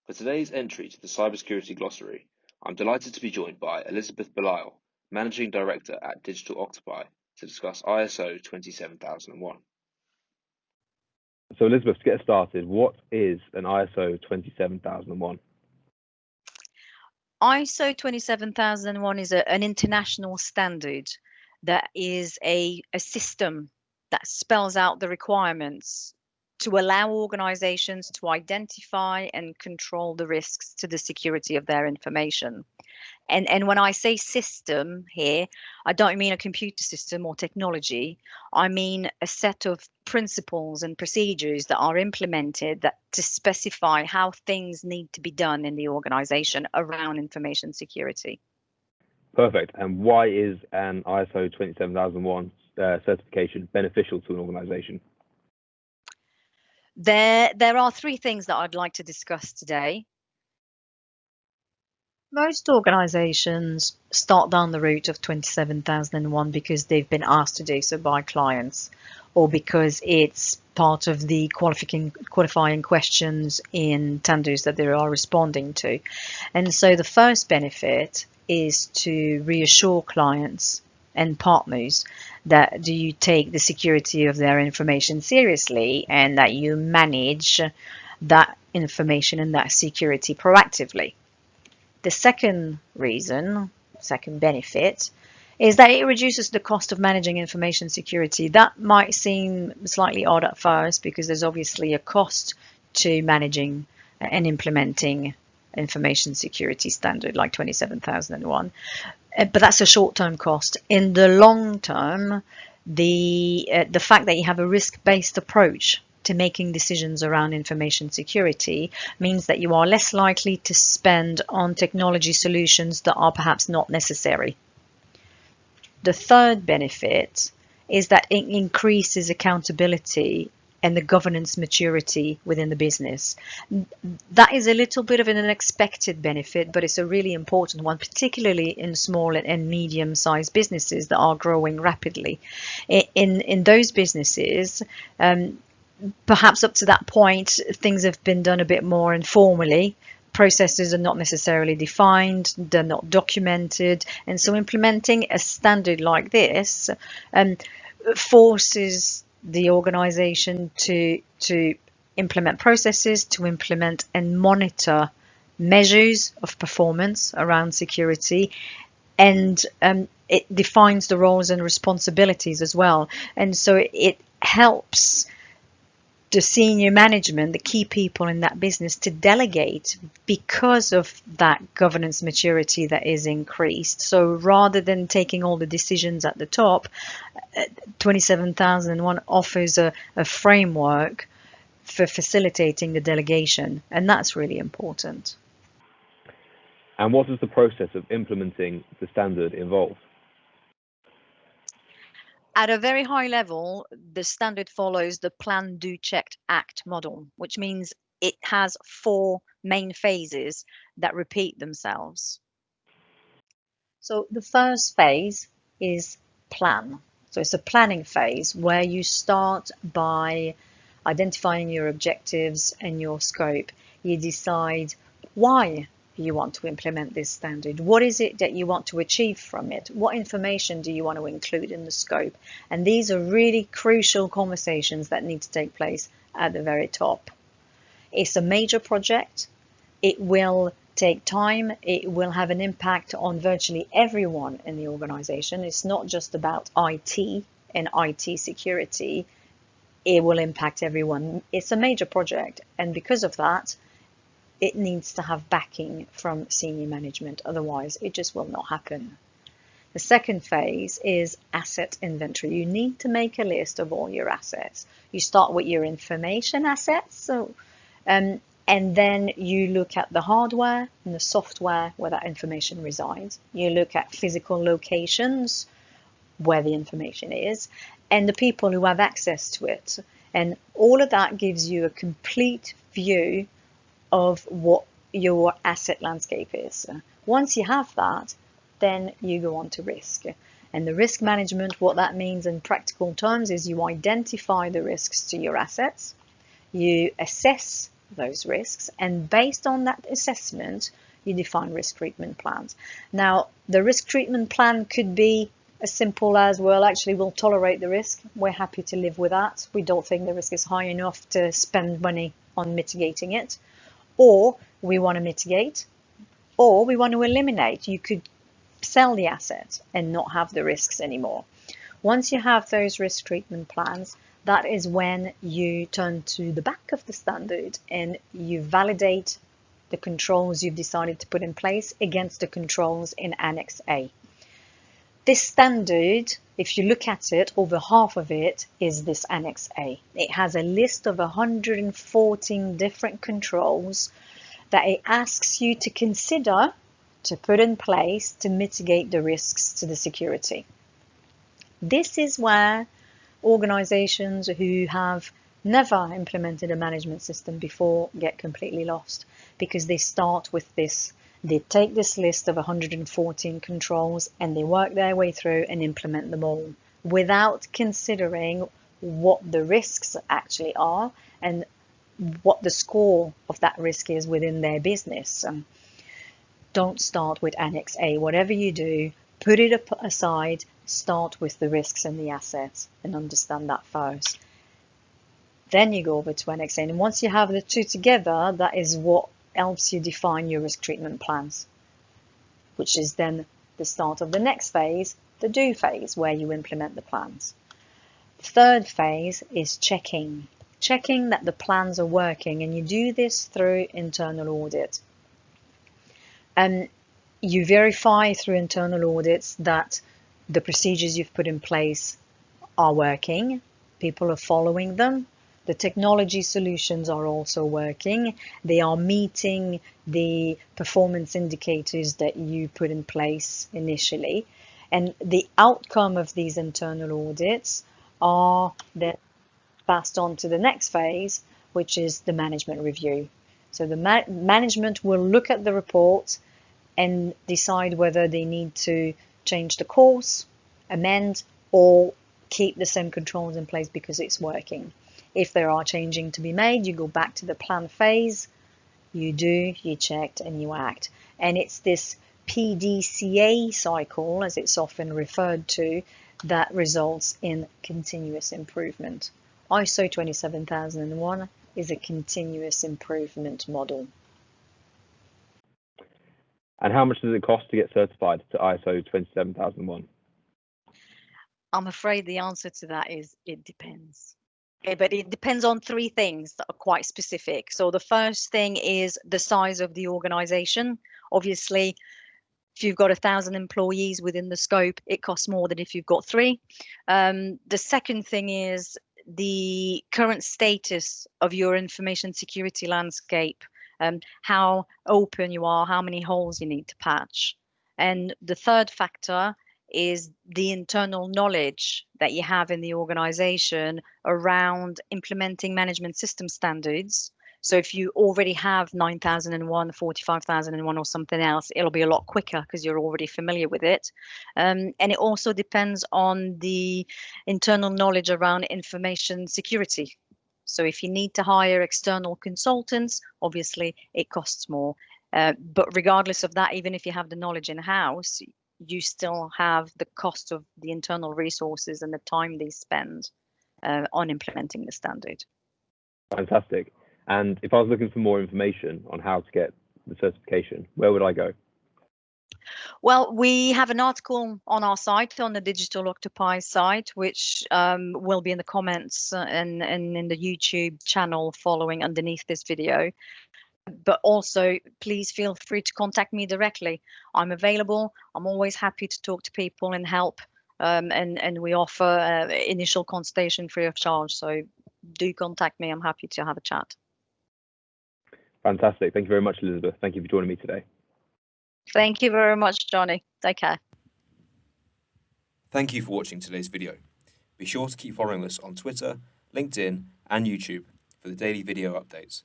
For today's entry to the Cybersecurity Glossary, I'm delighted to be joined by Elisabeth Belisle, Managing Director at Digital Octopii, to discuss ISO 27001. So Elisabeth, to get started, what is an ISO 27001? ISO 27001 is an international standard that is a system that spells out the requirements to allow organizations to identify and control the risks to the security of their information. And when I say system here, I don't mean a computer system or technology. I mean a set of principles and procedures that are implemented to specify how things need to be done in the organization around information security. Perfect. And why is an ISO 27001 certification beneficial to an organization? There are three things that I'd like to discuss today. Most organizations start down the route of 27001 because they've been asked to do so by clients, or because it's part of the qualifying questions in tenders that they are responding to. And so the first benefit is to reassure clients and partners that you take the security of their information seriously and that you manage that information and that security proactively. The second benefit, is that it reduces the cost of managing information security. That might seem slightly odd at first because there's obviously a cost to managing and implementing information security standard like 27001, but that's a short-term cost. In the long term, the fact that you have a risk-based approach to making decisions around information security means that you are less likely to spend on technology solutions that are perhaps not necessary. The third benefit is that it increases accountability and the governance maturity within the business. That is a little bit of an unexpected benefit, but it's a really important one, particularly in small and medium-sized businesses that are growing rapidly. In those businesses, perhaps up to that point, things have been done a bit more informally. Processes are not necessarily defined, they're not documented. And so implementing a standard like this forces the organization to implement processes, to implement and monitor measures of performance around security. And it defines the roles and responsibilities as well. And so it helps the senior management, the key people in that business, to delegate because of that governance maturity that is increased. So rather than taking all the decisions at the top, 27001 offers a framework for facilitating the delegation, and that's really important. And what does the process of implementing the standard involve? At a very high level, the standard follows the Plan, Do, Check, Act model, which means it has 4 main phases that repeat themselves. So the first phase is plan. So it's a planning phase where you start by identifying your objectives and your scope. You decide why you want to implement this standard. What is it that you want to achieve from it? What information do you want to include in the scope? And these are really crucial conversations that need to take place at the very top. It's a major project. It will take time. It will have an impact on virtually everyone in the organization. It's not just about IT and IT security. It will impact everyone. It's a major project, and because of that, it needs to have backing from senior management. Otherwise, it just will not happen. The second phase is asset inventory. You need to make a list of all your assets. You start with your information assets, and then you look at the hardware and the software where that information resides. You look at physical locations where the information is, and the people who have access to it. And all of that gives you a complete view of what your asset landscape is. Once you have that, then you go on to risk. And the risk management, what that means in practical terms is you identify the risks to your assets, you assess those risks, and based on that assessment, you define risk treatment plans. Now, the risk treatment plan could be as simple as, well, actually, we'll tolerate the risk. We're happy to live with that. We don't think the risk is high enough to spend money on mitigating it. Or we want to mitigate, or we want to eliminate. You could sell the asset and not have the risks anymore. Once you have those risk treatment plans, that is when you turn to the back of the standard and you validate the controls you've decided to put in place against the controls in Annex A. This standard, if you look at it, over half of it is this Annex A. It has a list of 114 different controls that it asks you to consider to put in place to mitigate the risks to the security. This is where organizations who have never implemented a management system before get completely lost, because they start with this. They take this list of 114 controls and they work their way through and implement them all without considering what the risks actually are and what the score of that risk is within their business. Don't start with Annex A. Whatever you do, put it aside, start with the risks and the assets and understand that first. Then you go over to Annex A. And once you have the two together, that is what helps you define your risk treatment plans, which is then the start of the next phase, the do phase, where you implement the plans. The third phase is checking that the plans are working, and you do this through internal audit. You verify through internal audits that the procedures you've put in place are working, people are following them, the technology solutions are also working, they are meeting the performance indicators that you put in place initially, and the outcome of these internal audits are then passed on to the next phase, which is the management review. So the management will look at the report and decide whether they need to change the course, amend, or keep the same controls in place because it's working. If there are changing to be made, you go back to the plan phase, you checked, and you act. And it's this PDCA cycle, as it's often referred to, that results in continuous improvement. ISO 27001 is a continuous improvement model. And how much does it cost to get certified to ISO 27001? I'm afraid the answer to that is it depends. Okay, but it depends on three things that are quite specific. So the first thing is the size of the organization. Obviously, if you've got 1,000 employees within the scope, it costs more than if you've got 3. The second thing is the current status of your information security landscape, how open you are, how many holes you need to patch. And the third factor is the internal knowledge that you have in the organization around implementing management system standards. So if you already have 9001, 45001 or something else, it'll be a lot quicker because you're already familiar with it. And it also depends on the internal knowledge around information security. So if you need to hire external consultants, obviously it costs more. But regardless of that, even if you have the knowledge in-house, you still have the cost of the internal resources and the time they spend on implementing the standard. Fantastic. And if I was looking for more information on how to get the certification, where would I go? Well, we have an article on our site, on the Digital Octopii site, which will be in the comments and in the YouTube channel following underneath this video. But also, please feel free to contact me directly. I'm available. I'm always happy to talk to people and help. And we offer initial consultation free of charge. So do contact me. I'm happy to have a chat. Fantastic. Thank you very much, Elisabeth. Thank you for joining me today. Thank you very much, Johnny. Take care. Thank you for watching today's video. Be sure to keep following us on Twitter, LinkedIn, and YouTube for the daily video updates.